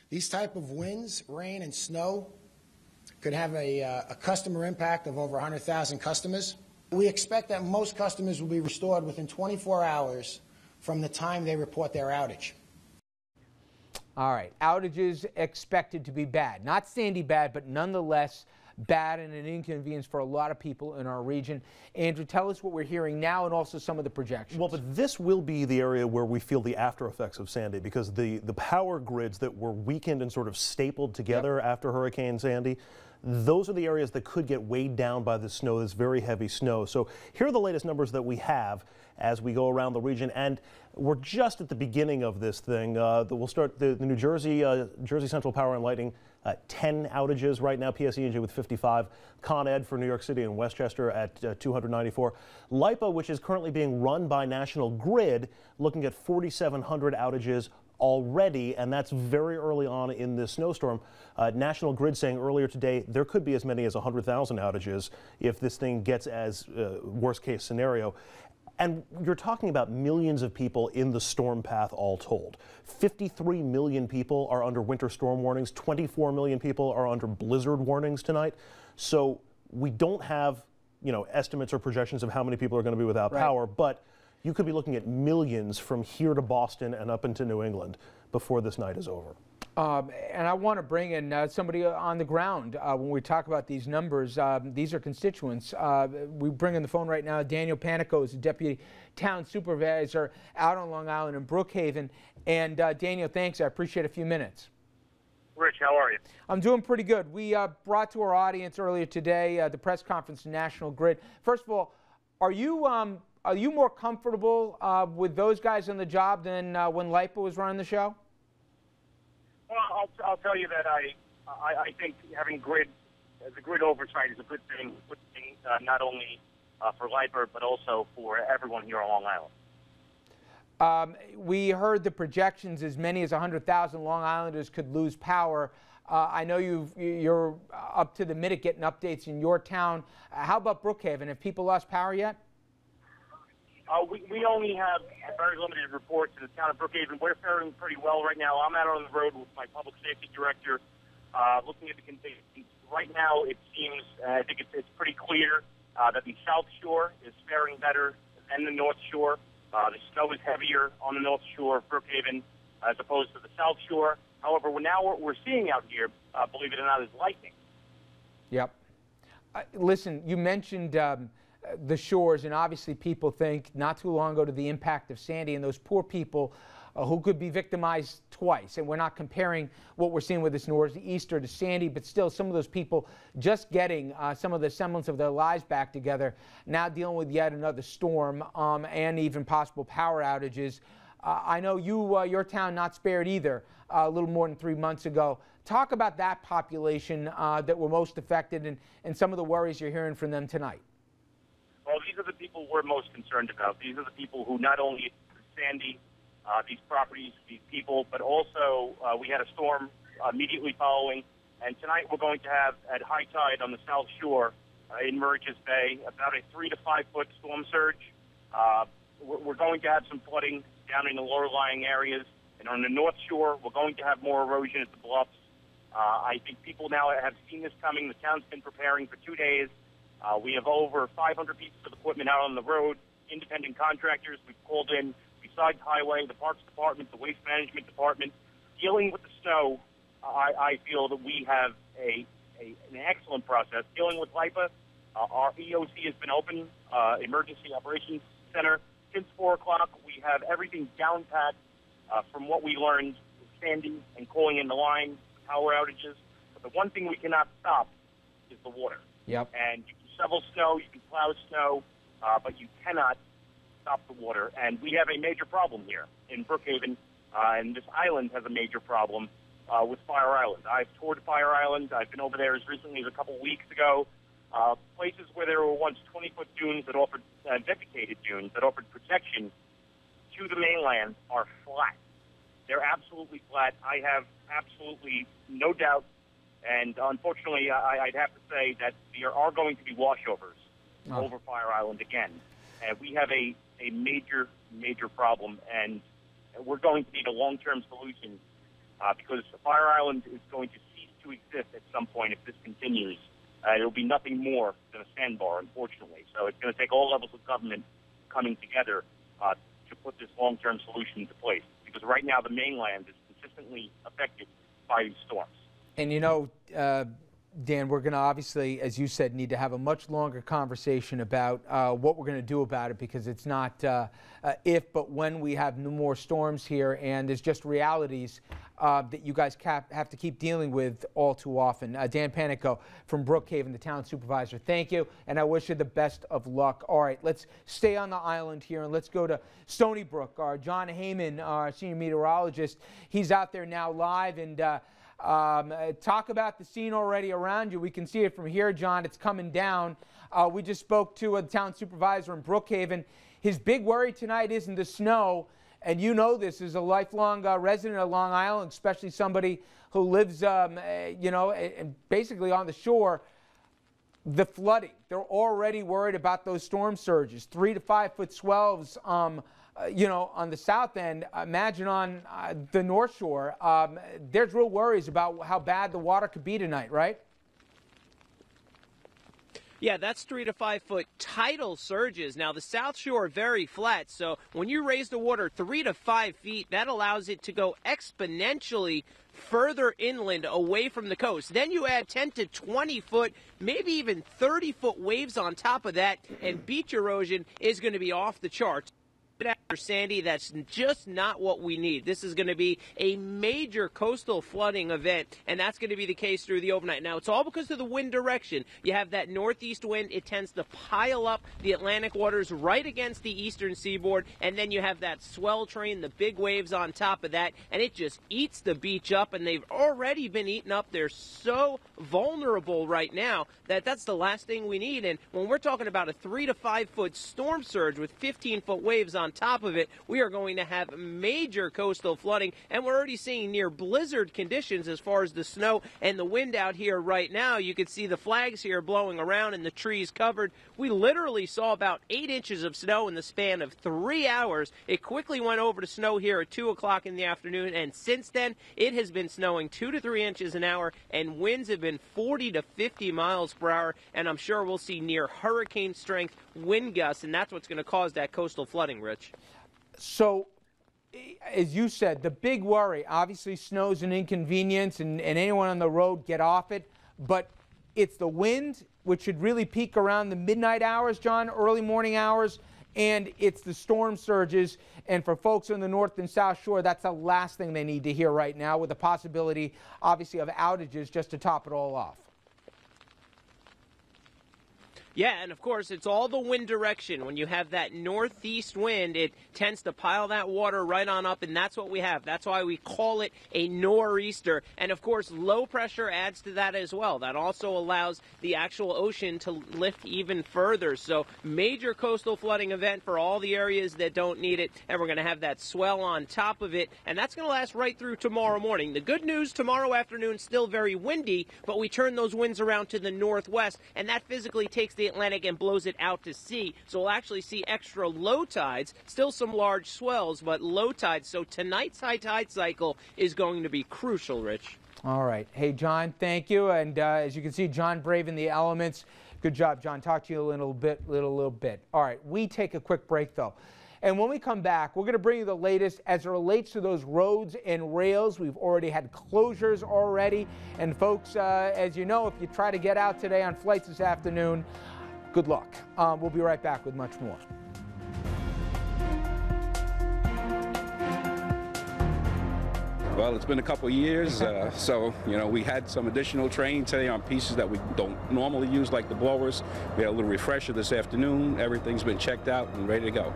These type of winds, rain, and snow could have a customer impact of over 100,000 customers. We expect that most customers will be restored within 24 hours from the time they report their outage. All right, outages expected to be bad. Not Sandy bad, but nonetheless bad and an inconvenience for a lot of people in our region. Andrew, tell us what we're hearing now and also some of the projections. Well, but this will be the area where we feel the after effects of Sandy, because the power grids that were weakened and sort of stapled together after Hurricane Sandy, those are the areas that could get weighed down by the snow, this very heavy snow. So here are the latest numbers that we have as we go around the region, and we're just at the beginning of this thing. We'll start the New Jersey, Jersey Central Power and Lighting, 10 outages right now, PSE&G with 55, Con Ed for New York City and Westchester at 294. LIPA, which is currently being run by National Grid, looking at 4,700 outages already, and that's very early on in this snowstorm. National Grid saying earlier today there could be as many as 100,000 outages if this thing gets as worst case scenario. And you're talking about millions of people in the storm path all told. 53 million people are under winter storm warnings. 24 million people are under blizzard warnings tonight. So we don't have, estimates or projections of how many people are going to be without power, but you could be looking at millions from here to Boston and up into New England before this night is over. And I want to bring in somebody on the ground when we talk about these numbers. These are constituents. We bring in the phone right now. Daniel Panico is the deputy town supervisor out on Long Island in Brookhaven. And Daniel, thanks. I appreciate a few minutes. Rich, how are you? I'm doing pretty good. We brought to our audience earlier today the press conference from National Grid. First of all, are you more comfortable with those guys on the job than when LIPA was running the show? Well, I'll tell you that I think having the grid oversight is a good thing not only for LIPA but also for everyone here on Long Island. We heard the projections as many as 100,000 Long Islanders could lose power. I know you're up to the minute getting updates in your town. How about Brookhaven? Have people lost power yet? We only have very limited reports in the town of Brookhaven. We're faring pretty well right now. I'm out on the road with my public safety director looking at the conditions. Right now, it seems, I think it's pretty clear that the South Shore is faring better than the North Shore. The snow is heavier on the North Shore of Brookhaven as opposed to the South Shore. However, what we're seeing out here, believe it or not, is lightning. Yep. Listen, you mentioned the shores, and obviously people think not too long ago to the impact of Sandy and those poor people who could be victimized twice. And we're not comparing what we're seeing with this northeaster to Sandy, but still some of those people just getting some of the semblance of their lives back together, now dealing with yet another storm and even possible power outages. I know your town not spared either a little more than 3 months ago. Talk about that population that were most affected and some of the worries you're hearing from them tonight. Well, these are the people we're most concerned about. These are the people who not only Sandy, these properties, these people, but also we had a storm immediately following. And tonight we're going to have, at high tide on the South Shore in Murridges Bay, about a 3 to 5 foot storm surge. We're going to have some flooding down in the lower lying areas. And on the North Shore, we're going to have more erosion at the bluffs. I think people now have seen this coming. The town's been preparing for 2 days. We have over 500 pieces of equipment out on the road, independent contractors. We've called in besides Highway, the Parks Department, the Waste Management Department. Dealing with the snow, I feel that we have an excellent process. Dealing with LIPA, our EOC has been open, Emergency Operations Center, since 4 o'clock. We have everything down pat from what we learned with Sandy and calling in the line, power outages. But the one thing we cannot stop is the water. Yep. And you can shovel snow, you can plow snow, but you cannot stop the water. And we have a major problem here in Brookhaven, and this island has a major problem with Fire Island. I've toured Fire Island. I've been over there as recently as a couple weeks ago. Places where there were once 20-foot dunes that offered, vegetated dunes that offered protection to the mainland are flat. They're absolutely flat. I have absolutely no doubt. And unfortunately, I'd have to say that there are going to be washovers over Fire Island again. And we have a major, major problem. And we're going to need a long-term solution because Fire Island is going to cease to exist at some point if this continues. It will be nothing more than a sandbar, unfortunately. So it's going to take all levels of government coming together to put this long-term solution into place, because right now the mainland is consistently affected by these storms. And you know, Dan, we're going to obviously, as you said, need to have a much longer conversation about what we're going to do about it, because it's not if, but when we have no more storms here, and there's just realities that you guys have to keep dealing with all too often. Dan Panico from Brookhaven, the town supervisor, thank you, and I wish you the best of luck. All right, let's stay on the island here, and let's go to Stony Brook. Our John Heyman, our senior meteorologist, he's out there now live, and talk about the scene already around you. We can see it from here, John. It's coming down. We just spoke to a town supervisor in Brookhaven. His big worry tonight isn't the snow, and you know this as a lifelong resident of Long Island, especially somebody who lives, you know, basically on the shore. The flooding. They're already worried about those storm surges, 3 to 5 foot swells. You know, on the south end. Imagine on the North Shore. There's real worries about how bad the water could be tonight, right? Yeah, that's 3 to 5 foot tidal surges. Now, the South Shore very flat, so when you raise the water 3 to 5 feet, that allows it to go exponentially further inland away from the coast. Then you add 10 to 20 foot, maybe even 30 foot waves on top of that, and beach erosion is going to be off the charts. After Sandy, that's just not what we need. This is going to be a major coastal flooding event, and that's going to be the case through the overnight. Now, it's all because of the wind direction. You have that northeast wind. It tends to pile up the Atlantic waters right against the eastern seaboard, and then you have that swell train, the big waves on top of that, and it just eats the beach up, and they've already been eaten up. They're so vulnerable right now that that's the last thing we need. And when we're talking about a 3 to 5 foot storm surge with 15 foot waves on top of it, we are going to have major coastal flooding, and we're already seeing near blizzard conditions as far as the snow and the wind out here right now. You can see the flags here blowing around and the trees covered. We literally saw about 8 inches of snow in the span of 3 hours. It quickly went over to snow here at 2 o'clock in the afternoon, and since then it has been snowing 2 to 3 inches an hour, and winds have been 40 to 50 miles per hour, and I'm sure we'll see near hurricane strength wind gusts, and that's what's going to cause that coastal flooding, Rich. So, as you said, the big worry, obviously snow's an inconvenience, and anyone on the road get off it, but it's the wind, which should really peak around the midnight hours, John, early morning hours, and it's the storm surges. And for folks on the North and South Shore, that's the last thing they need to hear right now, with the possibility, obviously, of outages just to top it all off. Yeah, and of course, it's all the wind direction. When you have that northeast wind, it tends to pile that water right on up, and that's what we have. That's why we call it a nor'easter. And of course, low pressure adds to that as well. That also allows the actual ocean to lift even further. So major coastal flooding event for all the areas that don't need it, and we're going to have that swell on top of it, and that's going to last right through tomorrow morning. The good news, tomorrow afternoon, still very windy, but we turn those winds around to the northwest, and that physically takes the Atlantic and blows it out to sea. So we'll actually see extra low tides, still some large swells, but low tides. So tonight's high tide cycle is going to be crucial, Rich. All right. Hey, John, thank you. And as you can see, John braving the elements. Good job, John. Talk to you a little bit. All right. We take a quick break, though. And when we come back, we're going to bring you the latest as it relates to those roads and rails. We've already had closures already. And folks, as you know, if you try to get out today on flights this afternoon, good luck. We'll be right back with much more. Well, it's been a couple of years, so, you know, we had some additional training today on pieces that we don't normally use, like the blowers. We had a little refresher this afternoon. Everything's been checked out and ready to go.